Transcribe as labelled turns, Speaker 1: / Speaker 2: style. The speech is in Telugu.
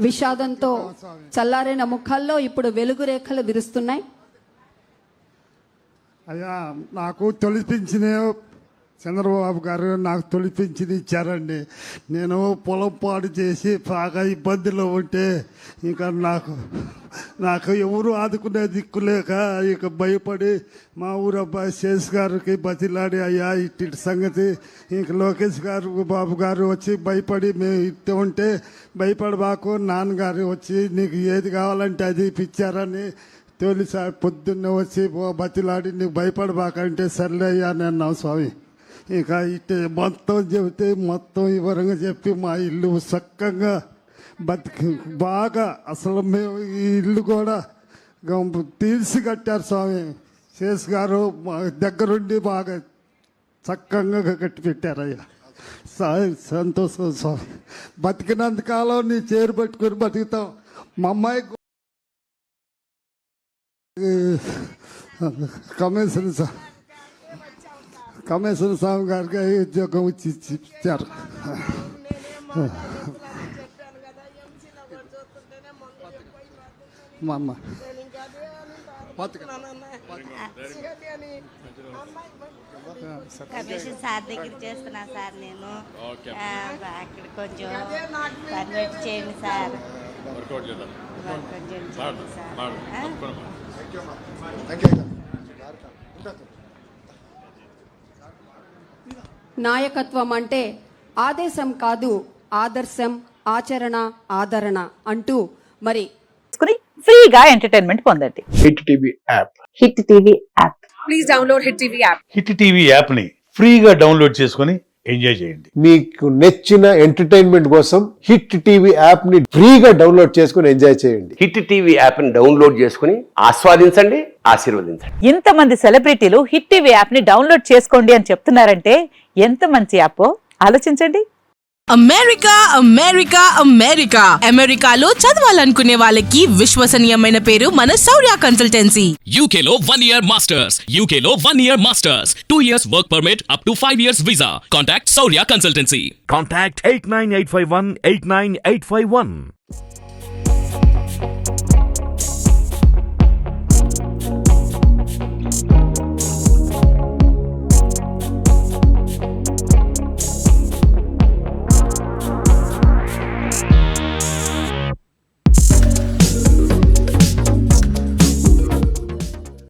Speaker 1: విషాదంతో చల్లారిన ముఖాల్లో ఇప్పుడు వెలుగు రేఖలు విరుస్తున్నాయి.
Speaker 2: అయ్యా, నాకు తొలిపించిన చంద్రబాబు గారు నాకు తొలిపించింది ఇచ్చారండి. నేను పొలం పాడు చేసి బాగా ఇబ్బందిలో ఉంటే ఇంకా నాకు ఎవరు ఆదుకునే దిక్కులేక ఇక భయపడి మా ఊరు అబ్బాయి శేష్ గారికి బతిలాడి, అయ్యా ఇట్టి సంగతి ఇంక లోకేష్ గారు బాబు గారు వచ్చి భయపడి మేము ఇట్టు ఉంటే భయపడబాకు, నాన్నగారు వచ్చి నీకు ఏది కావాలంటే అది ఇప్పించారని తొలిసారి పొద్దున్నే వచ్చి బతిలాడి నీకు భయపడబాకంటే సర్లే అయ్యా నేను స్వామి. ఇక ఇట్టే మొత్తం చెబితే మొత్తం వివరంగా చెప్పి మా ఇల్లు చక్కగా బతికి బాగా అసలు మేము ఈ ఇల్లు కూడా తీర్చి కట్టారు స్వామి. శేష్ గారు మా దగ్గరుండి బాగా చక్కగా కట్టి పెట్టారయ్యా. సంతోషం స్వామి. బతికినంతకాలం నీ చేరు పట్టుకుని బతుకుతాం. మా అమ్మాయి కమేశ్వర స్వామి గారికి ఉద్యోగం ఇచ్చారు. మా అమ్మ
Speaker 3: కమిషన్ సార్ దగ్గర చేస్తున్నా సార్. నేను అక్కడ కొంచెం పర్మిట్ చేయండి సార్.
Speaker 1: నాయకత్వం అంటే ఆదేశం కాదు, ఆదర్శం, ఆచరణ, ఆదరణ అంటూ మరి
Speaker 4: ఫ్రీగా ఎంటర్టైన్మెంట్ పొందండి.
Speaker 5: Hit TV app.
Speaker 4: Hit TV app.
Speaker 6: Please download hit TV app.
Speaker 7: Hit TV app ని ఫ్రీగా డౌన్లోడ్ చేసుకుని ఎంజాయ్ చేయండి.
Speaker 5: మీకు నచ్చిన ఎంటర్టైన్మెంట్ కోసం హిట్ టీవీ యాప్ ని ఫ్రీగా డౌన్లోడ్ చేసుకుని ఎంజాయ్ చేయండి.
Speaker 8: హిట్ టీవీ యాప్ ని డౌన్లోడ్ చేసుకుని ఆస్వాదించండి, ఆశీర్వదించండి.
Speaker 4: ఇంతమంది సెలబ్రిటీలు హిట్ టీవీ యాప్ ని డౌన్లోడ్ చేసుకోండి అని చెప్తున్నారంటే ఎంత మంచి యాప్ ఆలోచించండి.
Speaker 6: అమెరికా అమెరికా అమెరికా అమెరికాలో చదవాలనుకునే వాళ్ళకి విశ్వసనీయమైన పేరు మన శౌర్య కన్సల్టెన్సీ.
Speaker 9: UK లో 1 year masters, UK లో 1 year masters, 2 years work permit up to 5 years visa. Contact Saurya Consultancy.
Speaker 10: Contact 89851 89851.